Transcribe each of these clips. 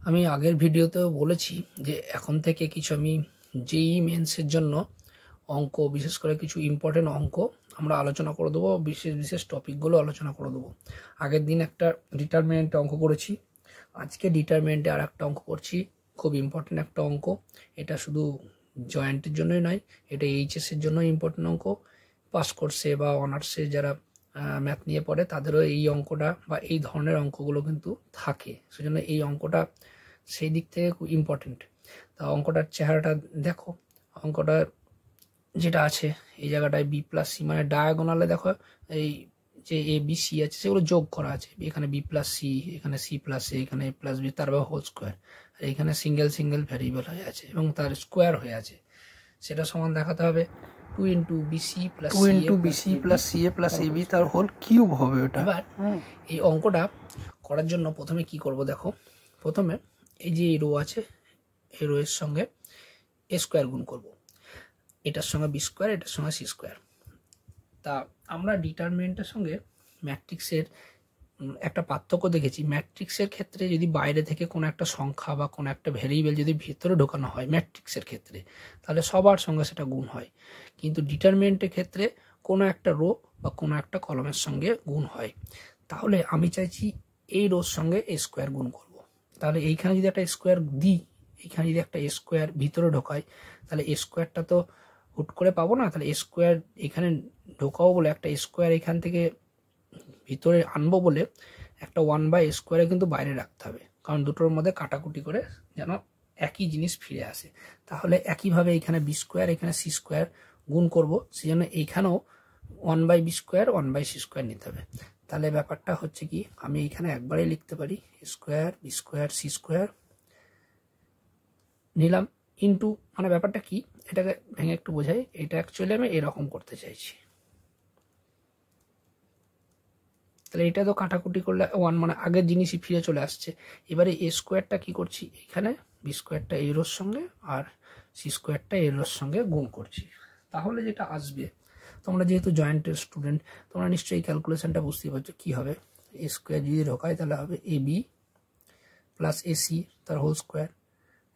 আমি আগের ভিডিওতেও বলেছি যে এখন থেকে কিছু আমি জেইই মেন্সের জন্য অঙ্ক, বিশেষ করে কিছু ইম্পর্টেন্ট অঙ্ক আমরা আলোচনা করে দেবো, বিশেষ বিশেষ টপিকগুলো আলোচনা করে দেবো। আগের দিন একটা ডিটারমিনেন্টে অঙ্ক করেছি, আজকে ডিটারমিনেন্টে আর একটা অঙ্ক করছি, খুব ইম্পর্টেন্ট একটা অঙ্ক। এটা শুধু জয়েন্টের জন্যই নয়, এটা এইচএসের জন্য ইম্পর্টেন্ট অঙ্ক। পাস কোর্সে বা অনার্সে যারা ম্যাথ নিয়ে পড়ে তাদেরও এই অঙ্কটা বা এই ধরনের অঙ্কগুলো কিন্তু থাকে, সেজন্য এই অঙ্কটা সেই দিক থেকে খুব ইম্পর্টেন্ট। তা অঙ্কটার চেহারাটা দেখো, অঙ্কটা যেটা আছে এই জায়গাটায় বি প্লাস সি, মানে ডায়াগোনালে দেখো এই যে এ বি সি আছে সেগুলো যোগ করা আছে, এখানে বি প্লাস সি, এখানে সি প্লাস এ, এখানে এ প্লাস বি, তারপর হোল স্কোয়ার, আর এখানে সিঙ্গেল সিঙ্গেল ভ্যারিয়েবল হয়ে আছে এবং তার স্কোয়ার হয়ে আছে। সেটা সমান দেখাতে হবে 2 ইন্টু বিসি প্লাস সি এ প্লাস এবি তার হোল কিউব হবে ওটা। এবার এই অঙ্কটা করার জন্য প্রথমে কি করব দেখো, প্রথমে এই যে এই রো আছে, এই রো এর সঙ্গে এ স্কোয়ার গুণ করব, এটার সঙ্গে বি স্কোয়ার, এটার সঙ্গে সি স্কোয়ার। তা আমরা ডিটারমিনেন্টের সঙ্গে ম্যাট্রিক্সের একটা পার্থক্য দেখেছি। ম্যাট্রিক্সের ক্ষেত্রে যদি বাইরে থেকে কোনো একটা সংখ্যা বা কোনো একটা ভ্যারিয়েবল যদি ভেতরে ঢোকানো হয় ম্যাট্রিক্সের ক্ষেত্রে, তাহলে সবার সঙ্গে সেটা গুণ হয়, কিন্তু ডিটারমিনেন্টের ক্ষেত্রে কোনো একটা রো বা কোনো একটা কলমের সঙ্গে গুণ হয়। তাহলে আমি চাইছি এই রোর সঙ্গে এ স্কোয়ার গুণ করব। তাহলে এইখানে যদি একটা স্কোয়ার দিই, এইখানে যদি একটা স্কোয়ার ভিতরে ঢোকাই, তাহলে এ স্কোয়ারটা তো হুট করে পাবো না, তাহলে স্কোয়ার এখানে ঢোকাও বলে একটা স্কোয়ার এখান থেকে ভিতরে আনবো বলে একটা 1/স্কোয়ারে কিন্তু বাইরে রাখতে হবে, কারণ দুটোর মধ্যে কাটাকুটি করে যেন একই জিনিস ফিরে আসে। তাহলে একইভাবে এখানে বি স্কোয়ার, এখানে সি স্কোয়ার গুণ করব, সেই জন্য এইখানেও 1/বি স্কোয়ার 1/সি স্কোয়ার নিতে হবে। তাহলে ব্যাপারটা হচ্ছে কি, আমি এখানে একবারেই লিখতে পারি square B square C square নিলাম ইন্টু, মানে ব্যাপারটা কি এটাকে ভেঙে একটু বোঝাই। এটা অ্যাকচুয়ালি আমি এরকম করতে চাইছি, তাহলে এটা তো কাটাকুটি করলে 1, মানে আগের জিনিসই ফিরে চলে আসছে। এবারে এ স্কোয়ারটা কি করছি, এখানে বি স্কোয়ারটা এই রোর সঙ্গে আর সি স্কোয়ারটা এই রোর সঙ্গে গুণ করছি। তাহলে যেটা আসবে, তোমরা যেহেতু জয়েন্টের স্টুডেন্ট তোমরা নিশ্চয়ই ক্যালকুলেশনটা বুঝতেই পারছো কী হবে। এ স্কোয়ার যদি ঢোকায় তাহলে হবে এ বি প্লাস এসি তার হোল স্কোয়ার,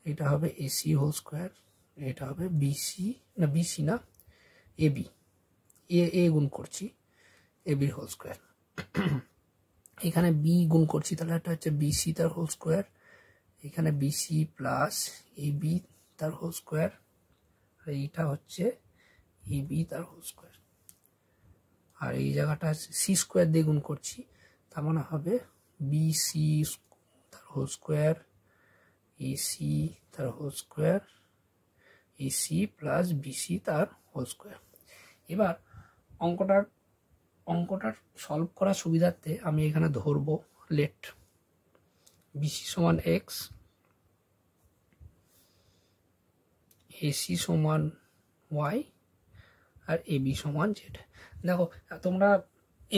এটা হবে এসি হোল স্কোয়ার, এটা হবে বিসি না এবি, এ গুণ করছি এবির হোল স্কোয়ার, এখানে বি গুণ করছি তাহলে এটা হচ্ছে বিসি তার হোল স্কোয়ার, এখানে বিসি প্লাস এবি তার হোল স্কোয়ার, আর এইটা হচ্ছে এবি তার হোল স্কোয়ার, আর এই জায়গাটা সি স্কোয়ার দিয়ে গুণ করছি, তার মানে হবে বিসি তার হোল স্কোয়ার এসি তার whole square AC plus BC তার হোল স্কোয়ার। এবার অঙ্কটার সলভ করার সুবিধার্থে আমি এখানে ধরবো লেট বিসি সমান এক্স, এসি সমান ওয়াই, আর এবি সমান জেড। দেখো তোমরা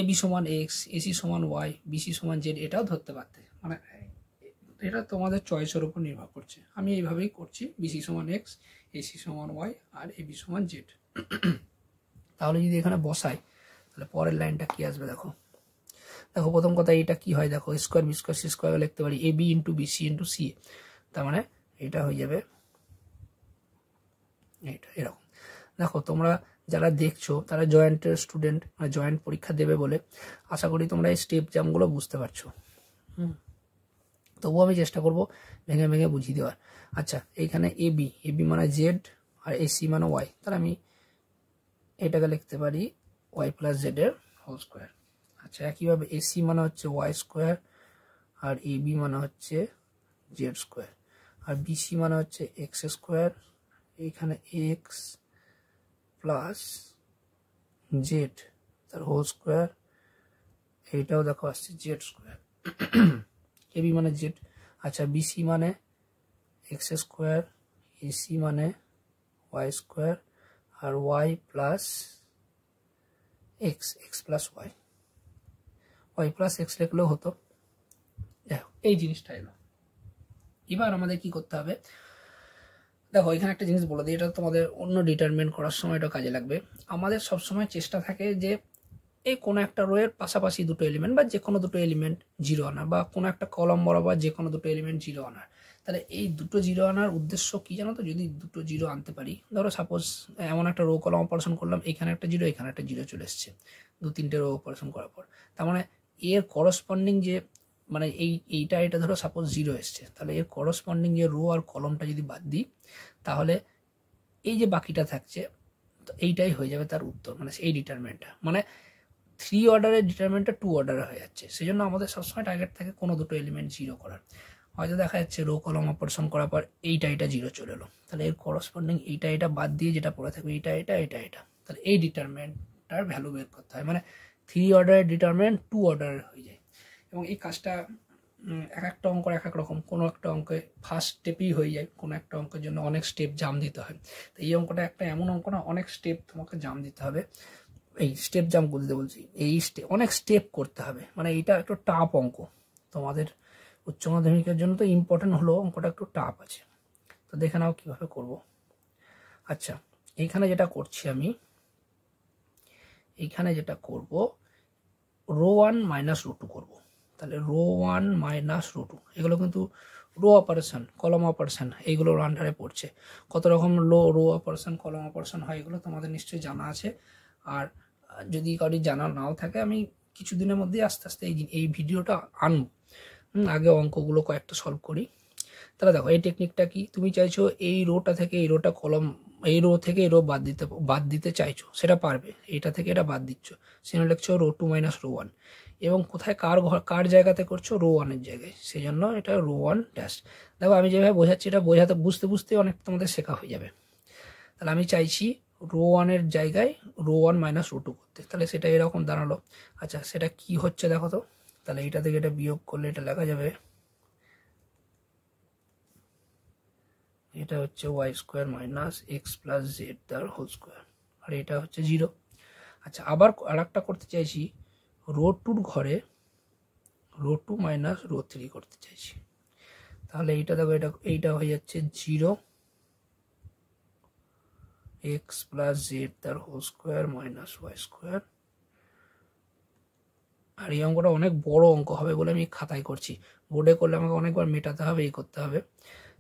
এবি সমান এক্স, এসি সমান ওয়াই, বিসি সমান জেড এটাও ধরতে পারতে, মানে এটা তোমাদের চয়েসের উপর নির্ভর করছে। আমি এইভাবেই করছি, বিসি সমান এক্স, এসি সমান ওয়াই, আর এবি সমান জেড। তাহলে যদি এখানে বসাই তাহলে পরের লাইনটা কি আসবে দেখো, প্রথম কথা এটা কি হয় দেখো, square B square C square লিখতে পারি A B into BC into C, তার মানে এটা হয়ে যাবে এটা এরকম। দেখো তোমরা যারা দেখছো তারা জয়েন্টের স্টুডেন্ট, মানে জয়েন্ট পরীক্ষা দেবে বলে আশা করি তোমরা এই স্টেপ জামগুলো বুঝতে পারছো। তবুও আমি চেষ্টা করবো ভেঙে ভেঙে বুঝিয়ে দেওয়ার। আচ্ছা এইখানে এবি মানে জেড আর এসি মানে ওয়াই, তাহলে আমি এটাকে লিখতে পারি ওয়াই প্লাস জেড এর হোল স্কোয়ার। আচ্ছা একইভাবে এসি মানে হচ্ছে ওয়াই স্কোয়ার, আর এবি মানে হচ্ছে জেড স্কোয়ার, আর বিসি মানে হচ্ছে এক্স স্কোয়ার, এখানে এক্স প্লাস জেড তার হোল স্কোয়ার, এইটাও দেখো আসছে জেড স্কোয়ার, এবি মানে জেড। আচ্ছা বিসি মানে এক্স স্কোয়ার, এসি মানে ওয়াই স্কোয়ার, আর Y plus X plus Y plus X লিখলেও হতো। দেখো এই জিনিসটা এলো। এবার আমাদের কি করতে হবে দেখো, এখানে একটা জিনিস বলে দিই, এটা তোমাদের অন্য ডিটারমিনেন্ট করার সময় এটা কাজে লাগবে। আমাদের সবসময় চেষ্টা থাকে যে এই কোনো একটা রোয়ের পাশাপাশি দুটো এলিমেন্ট বা যে কোনো দুটো এলিমেন্ট জিরো আনার, বা কোনো একটা কলম বরাবর যে কোনো দুটো এলিমেন্ট জিরো আনার। তাহলে এই দুটো জিরো আনার উদ্দেশ্য কি জানো তো? যদি দুটো জিরো আনতে পারি, ধরো সাপোজ এমন একটা রো কলম অপারেশন করলাম, এখানে একটা জিরো এখানে একটা জিরো চলে এসছে, 2-3টে রো অপারেশন করার পর, তার মানে এর করসপন্ডিং যে মানে এইটা ধরো সাপোজ জিরো এসছে, তাহলে এর করসপন্ডিং যে রো আর কলমটা যদি বাদ দিই, তাহলে এই যে বাকিটা থাকছে, তো এইটাই হয়ে যাবে তার উত্তর, মানে এই ডিটারমেন্টটা, মানে 3 অর্ডারের ডিটারমেন্টটা 2 অর্ডারে হয়ে যাচ্ছে। সেই জন্য আমাদের সবসময় টার্গেট থাকে কোনো দুটো এলিমেন্ট জিরো করার। হয়তো দেখা যাচ্ছে রো কলম অপারেশন করার পর এইটা জিরো চলে এলো, তাহলে এর করসপন্ডিং এইটা বাদ দিয়ে যেটা পড়ে থাকবে এটা, তাহলে এই ডিটারমেন্টটার ভ্যালু বের করতে হয়, মানে 3 অর্ডারের ডিটারমেন্ট 2 অর্ডারের হয়ে যায়। এবং এই কাজটা এক একটা অঙ্কের এক এক রকম, কোনো একটা অঙ্কে ফার্স্ট স্টেপেই হয়ে যায়, কোনো একটা অঙ্কের জন্য অনেক স্টেপ জাম দিতে হয়। তো এই অঙ্কটা একটা এমন অঙ্ক না, অনেক স্টেপ তোমাকে জাম দিতে হবে। এই স্টেপ জাম করতে বলছি, এই অনেক স্টেপ করতে হবে, মানে এটা একটু টাফ অঙ্ক। তোমাদের উচ্চ মাধ্যমিকের জন্য তো ইম্পর্টেন্ট হলো, অঙ্কটা একটু টাফ আছে। তো দেখে নাও কীভাবে করব। আচ্ছা, এইখানে যেটা করছি আমি, এইখানে যেটা করব, রো 1 মাইনাস রো 2 করবো। তাহলে রো 1 মাইনাস রো 2, এগুলো কিন্তু রো অপারেশন, কলম অপারেশন, এইগুলোর আন্ডারে পড়ছে। কত রকম রো অপারেশন, কলম অপারেশন হয়, এগুলো তোমাদের নিশ্চয়ই জানা আছে। আর যদি কারোর জানা নাও থাকে, আমি কিছুদিনের মধ্যে আস্তে আস্তে এই ভিডিওটা আনবো। আগে অঙ্কগুলো কয়েকটা সলভ করি। তাহলে দেখো এই টেকনিকটা কি, তুমি চাইছো এই রোটা থেকে এই রোটা কলম, এই রো থেকে এই রো বাদ দিতে চাইছো, সেটা পারবে। এটা থেকে এটা বাদ দিচ্ছ, সেখানে লিখছো রো 2 মাইনাস রো 1, এবং কোথায় কার জায়গাতে করছো, রো 1 এর জায়গায়, সেই জন্য এটা রো 1 ড্যাশ। দেখো আমি যেভাবে বোঝাচ্ছি, এটা বুঝতে অনেক তোমাদের শেখা হয়ে যাবে। তাহলে আমি চাইছি রো 1 এর জায়গায় রো 1 মাইনাস রো 2 করতে, তাহলে সেটা এরকম দাঁড়ালো। আচ্ছা, সেটা কি হচ্ছে দেখো তো। তাহলে এটা থেকে এটা বিয়োগ করলে এটা লেখা যাবে, এটা হচ্ছে Y square minus X plus Z তার হোল স্কোয়ার, আর এটা হচ্ছে 0। আচ্ছা, আবার আর একটা করতে চাইছি, রো 2 ঘরে রো 2 মাইনাস রো 3 করতে চাইছি। তাহলে এইটা দেখো, এইটা হয়ে যাচ্ছে 0 এক্স প্লাস জেড তার whole square minus Y square. আর এই অঙ্কটা অনেক বড় অঙ্ক হবে বলে আমি খাতায় করছি, বোর্ডে করলে আমাকে অনেকবার মেটাতে হবে, এই করতে হবে।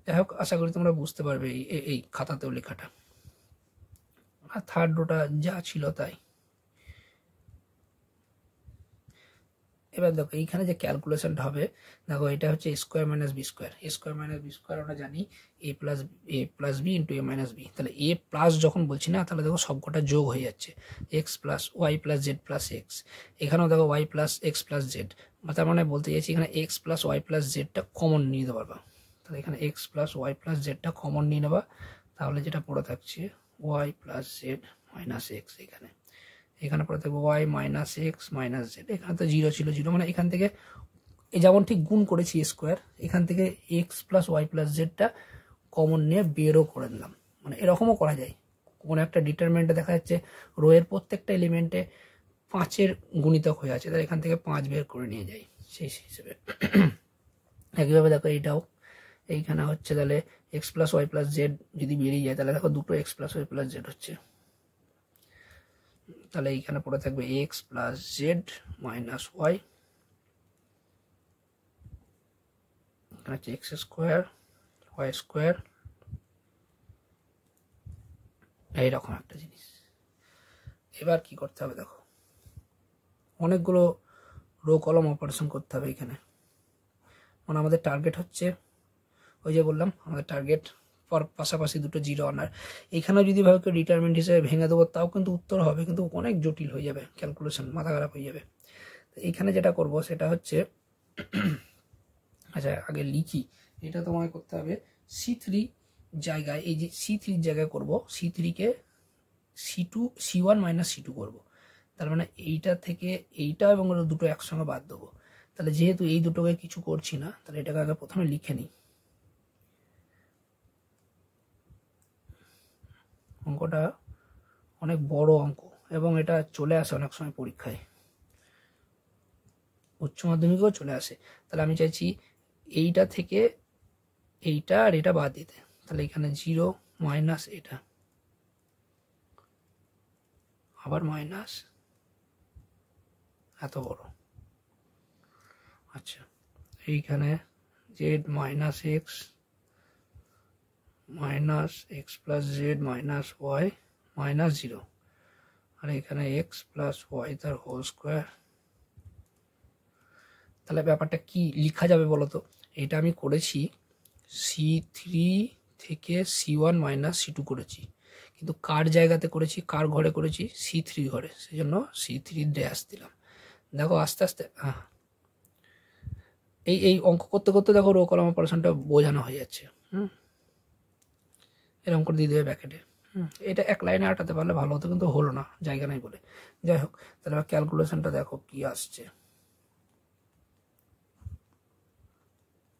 যাই হোক, আশা করি তোমরা বুঝতে পারবে এই খাতাতেও লেখাটা। আর থার্ড রোটা যা ছিল তাই। এবার দেখো এইখানে যে ক্যালকুলেশনটা হবে, দেখো এটা হচ্ছে এ স্কোয়ার মাইনাস বি স্কোয়ার। এ স্কোয়ার মাইনাস বি স্কোয়ার আমরা জানি এ প্লাস বি ইন্টু এ মাইনাস বি। তাহলে এ প্লাস যখন বলছি না, তাহলে দেখো সবকটা যোগ হয়ে যাচ্ছে, X plus Y plus Z plus X. এখানেও দেখো Y plus X plus Z, তার মানে বলতে চাইছি এখানে এক্স প্লাস ওয়াই প্লাস জেডটা কমন নিয়ে নিতে পারবা। তাহলে এখানে এক্স প্লাস ওয়াই প্লাস জেডটা কমন নিয়ে নেবা, তাহলে যেটা পড়ে থাকছে Y plus Z minus X. এখানে পড়ে থাকবে Y minus X minus Z. এখানে তো 0 ছিল 0, মানে এখান থেকে যেমন ঠিক গুণ করেছি স্কোয়ার, এখান থেকে এক্স প্লাস ওয়াই প্লাস জেডটা কমন নিয়ে বেরও করে দিলাম। মানে এরকমও করা যায়, কোনো একটা ডিটারমেন্টে দেখা যাচ্ছে রো এর প্রত্যেকটা এলিমেন্টে 5-এর গুণিতক হয়ে আছে, তাহলে এখান থেকে 5 বের করে নিয়ে যাই সেই হিসেবে। একইভাবে দেখো এইটাও, এইখানে হচ্ছে তাহলে X plus Y plus Z যদি বেরিয়ে যায়, তাহলে দেখো দুটো X plus Y plus Z হচ্ছে। তাহলে এইখানে পড়ে থাকবে X plus Z minus Y, এখানে হচ্ছে এক্স স্কোয়ার ওয়াই স্কোয়ার, এইরকম একটা জিনিস। এবার কি করতে হবে দেখো, অনেকগুলো রো কলম অপারেশন করতে হবে এখানে। মানে আমাদের টার্গেট হচ্ছে, ওই যে বললাম আমাদের টার্গেট পাশাপাশি দুটো 0 আনার। এখানেও যদি ভাবে কেউ ডিটারমেন্ট হিসেবে ভেঙে দেবো, তাও কিন্তু উত্তর হবে, কিন্তু অনেক জটিল হয়ে যাবে, ক্যালকুলেশন মাথা খারাপ হয়ে যাবে। তো এইখানে যেটা করব সেটা হচ্ছে, আচ্ছা আগে লিখি, এটা তোমায় করতে হবে C3 জায়গায়, এই যে C3 জায়গায় করব, C3-কে C1 মাইনাস C2 করবো। তার মানে এইটা থেকে এইটা এবং দুটো একসঙ্গে বাদ দেবো। তাহলে যেহেতু এই দুটোকে কিছু করছি না, তাহলে এটাকে আগে প্রথমে লিখে নিই। অঙ্কটা অনেক বড় অঙ্ক, এবং এটা চলে আসে অনেক সময় পরীক্ষায়, উচ্চ মাধ্যমিকেও চলে আসে। তাহলে আমি চাইছি এইটা থেকে এইটা আর এটা বাদ দিতে, তাহলে এখানে 0 মাইনাস এটা, আবার মাইনাস এত বড়। আচ্ছা, এইখানে Z minus X minus X plus Z minus Y minus 0, আর এখানে এক্স প্লাস ওয়াই তার হোল স্কোয়ার। তাহলে ব্যাপারটা কি লেখা যাবে বলো তো? এটা আমি করেছি C3 থেকে C1 মাইনাস C2 করেছি, কিন্তু কার জায়গাতে করেছি, কার ঘরে করেছি? C3 ঘরে, সেই জন্য C3 ড্যাশ দিলাম। দেখো আস্তে আস্তে এই অঙ্ক করতে করতে দেখো রো কলাম অপারেশনটা বোঝানো হয়ে যাচ্ছে। এরকম করে দিয়ে দেবে ব্যাকেটে। এটা এক লাইনে আটাতে পারলে ভালো হতো, কিন্তু হলো না, জায়গা নাই বলে। যাই হোক, তাহলে ক্যালকুলেশনটা দেখো কি আসছে।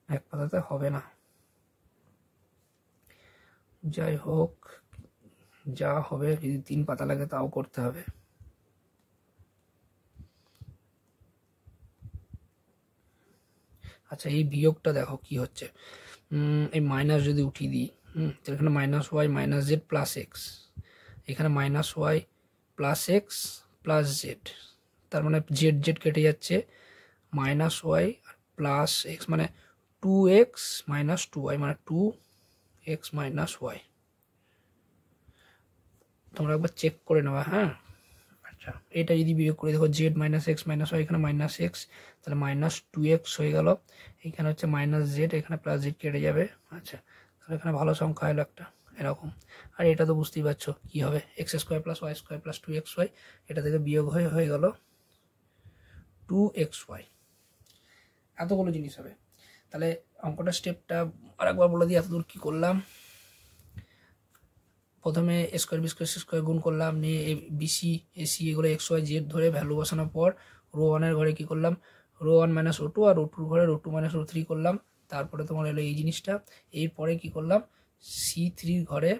এক পাতাতে হবে না, যাই হোক যা হবে, যদি 3 পাতা লাগে তাও করতে হবে। আচ্ছা, এই বিয়োগটা দেখো কি হচ্ছে। এই মাইনাস যদি উঠিয়ে দিই, এখানে minus Y minus Z plus X, এখানে minus Y plus X plus Z, তার মানে জেড জেড কেটে যাচ্ছে, মাইনাস ওয়াই প্লাস এক্স মানে 2x মাইনাস 2y মানে 2x মাইনাস ওয়াই। তোমরা একবার চেক করে নেওয়া। হ্যাঁ, আচ্ছা, এটা যদি বিয়োগ করে দেখো Z minus X minus Y, এখানে মাইনাস এক্স, তাহলে মাইনাস 2x হয়ে গেল, এখানে হচ্ছে মাইনাস জেড, এখানে প্লাস জেড কেটে যাবে। আচ্ছা, তাহলে এখানে ভালো সংখ্যা এলো একটা এরকম। আর এটা তো বুঝতেই পারছো কি হবে, X square plus Y square plus 2xy, এটা থেকে বিয়োগ হয়ে গেল 2xy। এতগুলো জিনিস হবে। তাহলে অঙ্কটা স্টেপটা আরেকবার বলে দিই, এতদূর কী করলাম। প্রথমে square B square C square গুণ করলাম, নিয়ে বিসি এসি এগুলো এক্স ওয়াই জেড ধরে ভ্যালু বসানোর পর রো ওয়ানের ঘরে কী করলাম, row one minus row two, আর রো টুর ঘরে row two minus row three করলাম। তারপরে তোমার এলো এই জিনিসটা। এরপরে কী করলাম, C3 ঘরে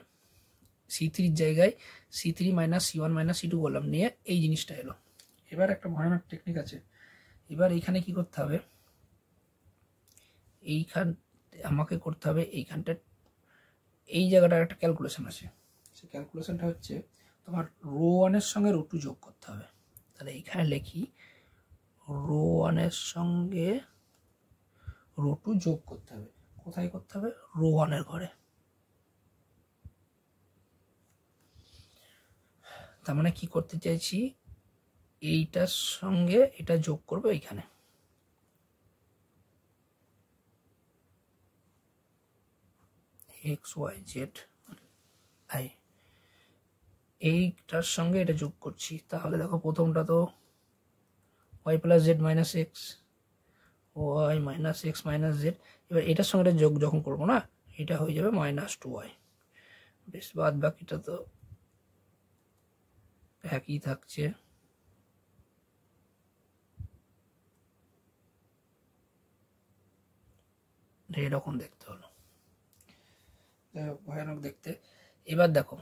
C3 জায়গায় C3 minus C1 minus C2 করলাম, নিয়ে এই জিনিসটা এলো। এবার একটা ভয়ানক টেকনিক আছে। এবার এইখানে কি করতে হবে, এইখান আমাকে করতে হবে এইখানটা, এই জায়গাটার একটা ক্যালকুলেশন আছে। সেই ক্যালকুলেশনটা হচ্ছে তোমার রো ওয়ানের সঙ্গে রো টু যোগ করতে হবে। তাহলে এইখানে লিখি রো ওয়ানের সঙ্গে রো টু যোগ করতে হবে। কোথায় করতে হবে? রো ওয়ানের ঘরে। তার মানে কি করতে চাইছি, এইটার সঙ্গে এটা যোগ করবো এইখানে, এক্স ওয়াই জেড আই, এইটার সঙ্গে এটা যোগ করছি। তাহলে দেখো প্রথমটা তো Y plus Z minus X, Y minus X minus Z. এবার এটার সঙ্গে এটা যোগ যখন করবো না, এটা হয়ে যাবে মাইনাস 2y। বেশ, বাদ বাকিটা তো একই থাকছে। এরকম দেখতে হলো, ভয়ানক দেখতে। এবার দেখো,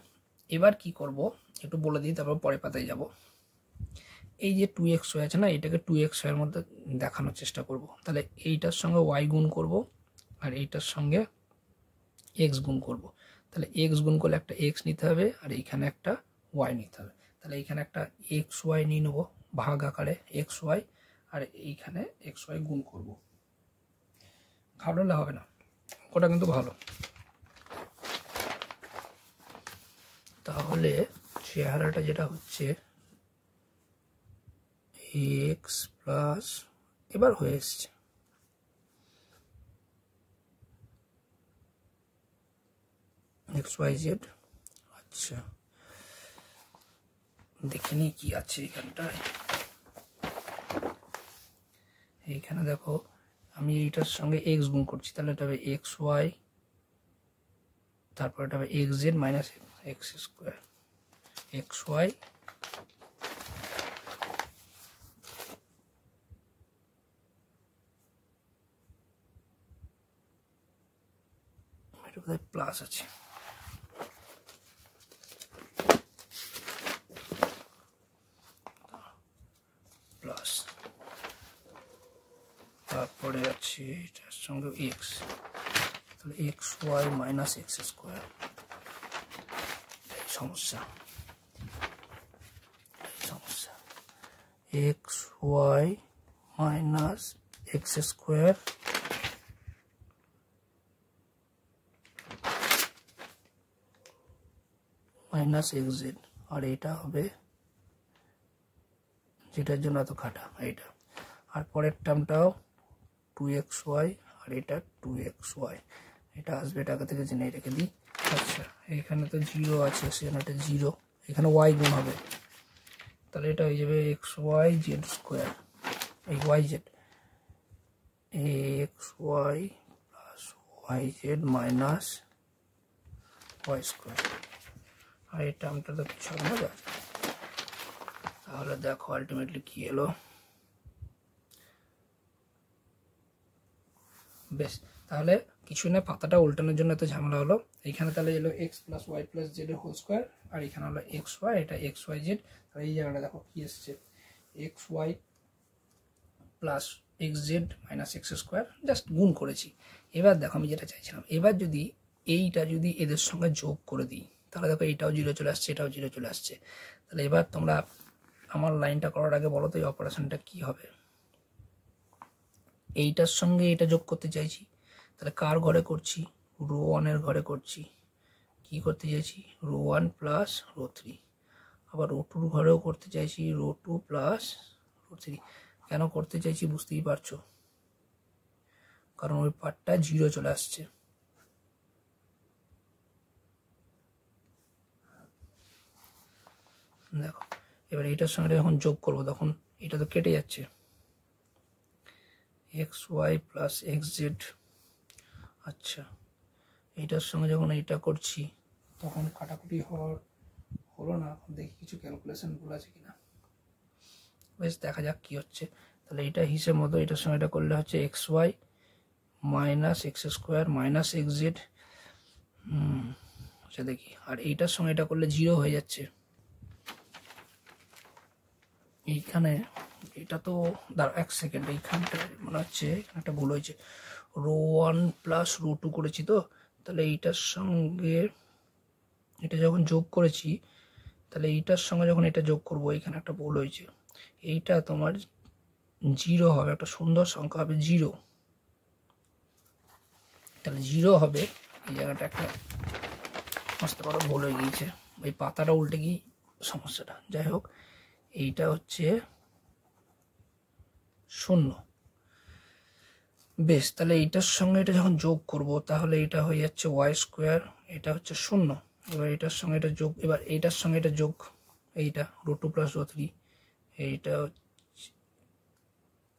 এবার কি করব একটু বলে দিই, তারপর পরে পাতায় যাব। এই যে 2x আছে না, এটাকে 2x এর মধ্যে দেখানোর চেষ্টা করব। তাহলে এইটার সঙ্গে y গুণ করব, আর এইটার সঙ্গে x গুণ করব। তাহলে x গুণ করলে একটা x নিতে হবে, আর এইখানে একটা y নিতে হবে। তাহলে এইখানে একটা xy নিয়ে নেবো ভাগ আকারে xy, আর এইখানে xy গুণ করব। ঘাবড়ালে হবে না, ওটা কিন্তু ভালো। তাহলে চেহারাটা যেটা হচ্ছে এক্স প্লাস, এবার হয়ে এসছে এক্স ওয়াই জেড। আচ্ছা, দেখে নিই কি আছে এখানটায়। এইখানে দেখো আমি এইটার সঙ্গে এক্স গুণ করছি, তাহলে এটা হবে এক্স ওয়াই, তারপর এটা হবে X Z minus X square X Y plus আছে, প্লাস, তারপরে আছে এটার সঙ্গে এক্স, তাহলে X Y minus X square. সমস্যা X Y minus X square minus X Z, আর এটা হবে যেটার জন্য এত খাটা এইটা, আর পরের টার্মটাও 2xy, আর এটা 2xy, এটা আসবে, এটা আগে থেকে জেনে রেখে দিই। আচ্ছা এখানে তো 0 আছে, সেখানে এটা 0, এখানে y গুণ হবে, তাহলে এটা হয়ে যাবে xy জেড স্কোয়ার, এই y Z xy plus y Z minus y square, আর এই টার্মটা তো কিছু হবে না। তাহলে দেখো আলটিমেটলি কি এলো। বেশ, তাহলে কিছু না, পাতাটা উল্টানোর জন্য এত ঝামেলা হলো। এখানে তাহলে এলো X plus Y plus Z এর হোল স্কোয়ার, আর এখানে হলো এক্স ওয়াই, এটা এক্স ওয়াই জেড। আর এই জায়গাটা দেখো কি এসছে, X Y plus X Z minus X square, just গুণ করেছি। এবার দেখো আমি যেটা চাইছিলাম, এবার যদি এইটা যদি এদের সঙ্গে যোগ করে দিই, তাহলে দেখো এইটাও 0 চলে আসছে, এটাও 0 চলে আসছে। তাহলে এবার তোমরা আমার লাইনটা করার আগে বলো তো এই অপারেশনটা কি হবে। এইটার সঙ্গে এটা যোগ করতে চাইছি, তাহলে কার ঘরে করছি, রো ওয়ানের ঘরে করছি। কি করতে চাইছি, row one plus row three. আবার রো টুর ঘরেও করতে চাইছি row two plus row three. কেন করতে চাইছি বুঝতেই পারছো, কারণ ওই পার্টটা 0 চলে আসছে। দেখো এবার এটার সঙ্গে যখন যোগ করবো তখন এটা তো কেটে যাচ্ছে, X Y plus X Z. আচ্ছা এইটার সঙ্গে যখন এইটা করছি তখন কাটাকুটি হলো না, দেখি কিছু ক্যালকুলেশন ভুল আছে কিনা, বেশ দেখা যাক কি হচ্ছে। তাহলে এটা হিসেব মতো এটার সঙ্গে এটা করলে হচ্ছে X Y minus X square minus X Z. আচ্ছা দেখি, আর এইটার সঙ্গে এটা করলে 0 হয়ে যাচ্ছে। এইখানে এটা তো দাঁড়া এক সেকেন্ড, এইখানটা মনে হচ্ছে এখানে একটা ভুল হয়েছে, row one plus row two করেছি তো, তাহলে এইটার সঙ্গে এটা যখন যোগ করেছি, তাহলে এইটার সঙ্গে যখন এটা যোগ করব, এখানে একটা ভুল হয়েছে, এইটা তোমার 0 হবে, একটা সুন্দর সংখ্যা হবে 0, তাহলে 0 হবে। এই জায়গাটা একটা মস্ত বড় ভুল হয়ে গিয়েছে, ওই পাতাটা উল্টে গিয়ে সমস্যাটা। যাই হোক, এইটা হচ্ছে 0। বেশ, তাহলে এইটার সঙ্গে এটা যখন যোগ করব তাহলে এটা হয়ে যাচ্ছে ওয়াই স্কোয়ার, এটা হচ্ছে 0। এবার এটার সঙ্গে এটা যোগ, এবার এইটার সঙ্গে এটা যোগ, এইটা row two plus row three, এইটা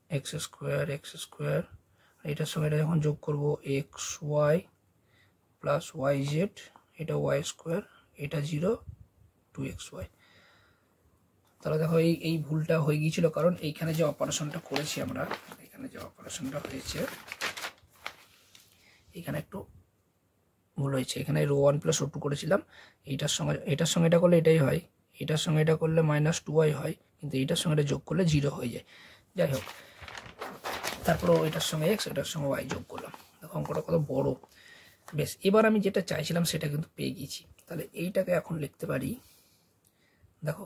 এক্স স্কোয়ার, এটার সঙ্গে এটা যখন যোগ করব X Y plus Y Z, এটা ওয়াই স্কোয়ার, এটা 0 2xy। তাহলে দেখো এই ভুলটা হয়ে গিয়েছিল, কারণ এইখানে যে অপারেশনটা করেছি আমরা, এখানে যে অপারেশনটা হয়েছে এখানে একটু ভুল হয়েছে। এখানে row one plus row two করেছিলাম, এটার সঙ্গে এটা করলে এটাই হয়, এটার সঙ্গে এটা করলে মাইনাস 2y হয়, কিন্তু এইটার সঙ্গে এটা যোগ করলে 0 হয়ে যায়। যাই হোক, তারপরে এটার সঙ্গে এক্স, এটার সঙ্গে ওয়াই যোগ করলাম, দেখো অঙ্কটা কত বড়। বেশ, এবার আমি যেটা চাইছিলাম সেটা কিন্তু পেয়ে গিয়েছি। তাহলে এইটাকে এখন লিখতে পারি, দেখো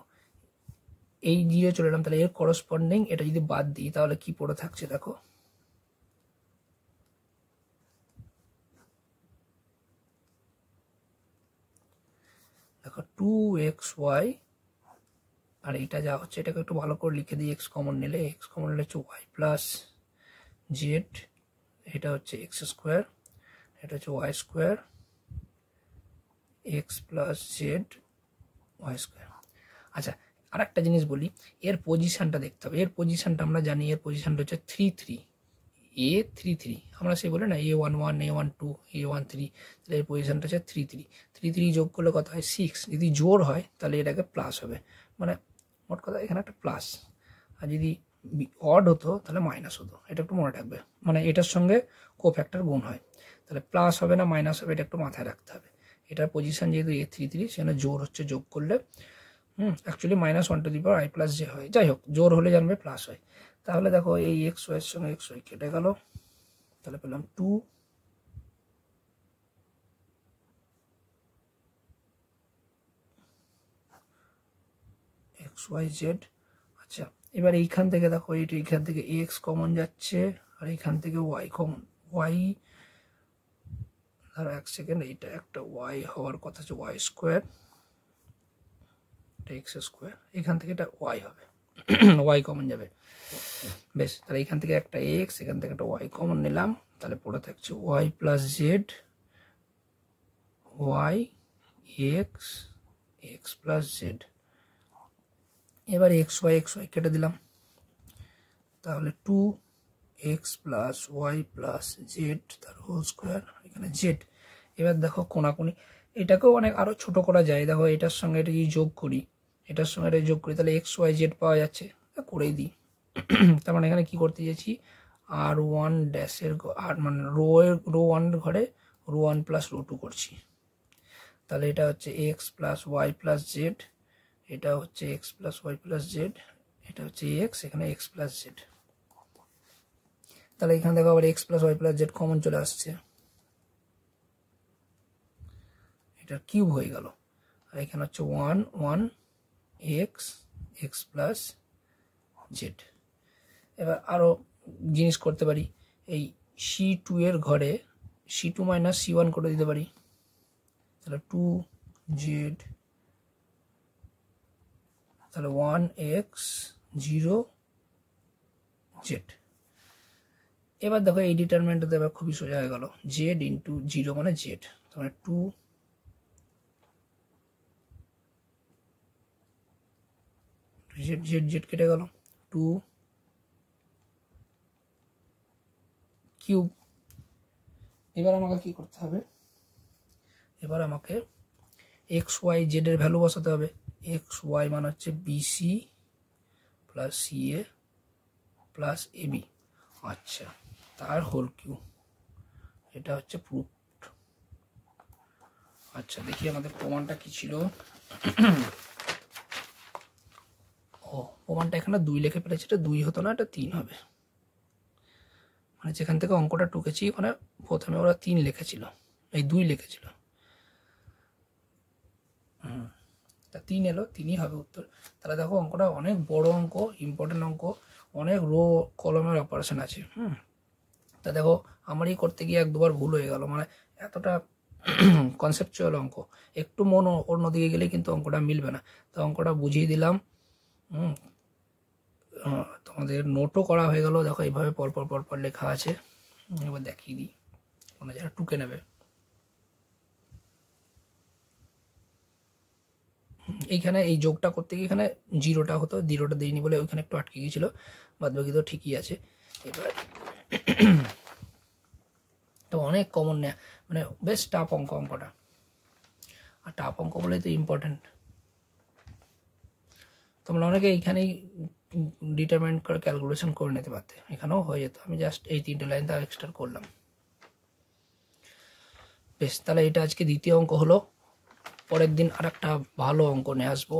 এই 0 চলে এলাম, তাহলে এর করসপন্ডিং এটা যদি বাদ দিই তাহলে কি পড়ে থাকছে, দেখো দেখো 2xy, আর এটা যা হচ্ছে এটাকে একটু ভালো করে লিখে দিই, এক্স কমন নিলে হচ্ছে ওয়াই প্লাস জেড, এটা হচ্ছে এক্স স্কোয়ার, এটা হচ্ছে Y square, x plus z y square. আচ্ছা আর একটা জিনিস বলি, এর পজিশনটা দেখতে হবে। এর পজিশনটা আমরা জানি, এর পজিশনটা হচ্ছে 3 3, A3 3, আমরা সেই বলে না A11 A12 A13, তাহলে এর পজিশনটা হচ্ছে 3 3, 3 3 যোগ করলে কত হয় 6, যদি জোর হয় তাহলে এটাকে প্লাস হবে, মানে মোট কথা এখানে একটা প্লাস, আর যদি অড হতো তাহলে মাইনাস হতো, এটা একটু মনে রাখবে, মানে এটার সঙ্গে কোফ্যাক্টর গুণ হয়, তাহলে প্লাস হবে না মাইনাস হবে, এটা একটু মাথায় রাখতে হবে। এটার পজিশন যেহেতু A33, সেখানে জোর হচ্ছে, যোগ করলে অ্যাকচুয়ালি -1 + i + j হয়, যাই হোক জোর হলে জানবে প্লাস হয়। তাহলে দেখো এই এক্স ওয়াইয়ের সঙ্গে এক্স ওয়াই কেটে গেল, তাহলে পেলাম 2 xyz। আচ্ছা এবার এইখান থেকে দেখো এইখান থেকে এক্স কমন যাচ্ছে, আর এইখান থেকে ওয়াই কমন, ওয়াই ধরো এক সেকেন্ড, এইটা একটা ওয়াই হওয়ার কথা হচ্ছে ওয়াই স্কোয়ার এটা এক্স স্কোয়ার, এখান থেকে এটা ওয়াই হবে, ওয়াই কমন যাবে। বেশ, তাহলে এখান থেকে একটা এক্স, এখান থেকে একটা ওয়াই কমন নিলাম, তাহলে পড়ে থাকছে Y plus z, y x, x plus z. এবার এক্স ওয়াই কেটে দিলাম, তাহলে 2x plus Y plus Z তার হোল স্কোয়ার, এখানে জেড। এবার দেখো কোনাকুনি, এটাকেও অনেক আরও ছোট করা যায়। দেখো এটার সঙ্গে এটা যদি যোগ করি, এটার সঙ্গে এটা যোগ করি, তাহলে এক্স ওয়াই জেড পাওয়া যাচ্ছে, করেই দিই। তার মানে এখানে কি করতে চাইছি, r1 ড্যাশের আর মানে রো ওয়ানের ঘরে row one plus row two করছি। তাহলে এটা হচ্ছে x plus Y plus z, এটা হচ্ছে x plus Y plus z, এটা হচ্ছে এক্স, এখানে এক্স প্লাস জেড। তাহলে এখানে দেখো আবার x plus Y plus z common চলে আসছে, এটা কিউব হয়ে গেল। আর এখানে হচ্ছে 1 এক্স, এক্স প্লাস জেড। এবার আরও জিনিস করতে পারি, এই C2 এর ঘরে C2 মাইনাস C1 করে দিতে পারি, তাহলে 2z, তাহলে 1x 0z। এবার দেখো এই ডিটারমিনেন্টটা এবার খুবই সোজা হয়ে গেল, জেড ইন্টু 0 মানে জেড, তাহলে 2 জেড জেড জেড কেটে গেল, 2 কিউব। এবার আমাকে কি করতে হবে, এবার আমাকে এক্স ওয়াই জেড এর ভ্যালু বসাতে হবে। এক্স ওয়াই মানে হচ্ছে bc plus ca plus ab, আচ্ছা, তার হোল কিউ, এটা হচ্ছে প্রুফড। আচ্ছা দেখি আমাদের প্রমাণটা কি ছিল। ও প্রমাণটা এখানে 2 লিখে ফেলেছে, এটা 2 হতো না, এটা 3 হবে। মানে যেখান থেকে অঙ্কটা টুকেছি ওখানে প্রথমে ওরা 3 লিখেছিল, এই 2 লিখেছিল, তা 3 এলো, 3ই হবে উত্তর। তাহলে দেখো অঙ্কটা অনেক বড় অঙ্ক, ইম্পর্টেন্ট অঙ্ক, অনেক রো কলমের অপারেশন আছে। তা দেখো আমারই করতে গিয়ে 1-2বার ভুল হয়ে গেল, মানে এতটা কনসেপচুয়াল অঙ্ক, একটু মন অন্যদিকে গেলে কিন্তু অঙ্কটা মিলবে না। তো অঙ্কটা বুঝিয়ে দিলাম, তোমাদের নোটও করা হয়ে গেল। দেখো এইভাবে পরপর লেখা আছে, এবার দেখিয়ে দিই, মানে যারা টুকে নেবে। এইখানে এই যোগটা করতে গিয়ে এখানে 0টা হতো, 0টা দিইনি বলে ওইখানে একটু আটকে গিয়েছিল, বাদ বাকি তো ঠিকই আছে। এবার তো অনেক কমন নেয়, মানে বেশ টাফ অঙ্কটা, আর টাফ অঙ্ক বলেই তো ইম্পর্টেন্ট। তোমরা অনেকে এইখানেই ডিটারমিনেন্ট করে ক্যালকুলেশন করে নিতে পারতে, এখানেও হয়ে যেত, আমি জাস্ট এই 3টে লাইন তার এক্সট্রা করলাম। বেশ, তাহলে এটা আজকে দ্বিতীয় অঙ্ক হলো, পরের দিন আর একটা ভালো অঙ্ক নিয়ে আসবো।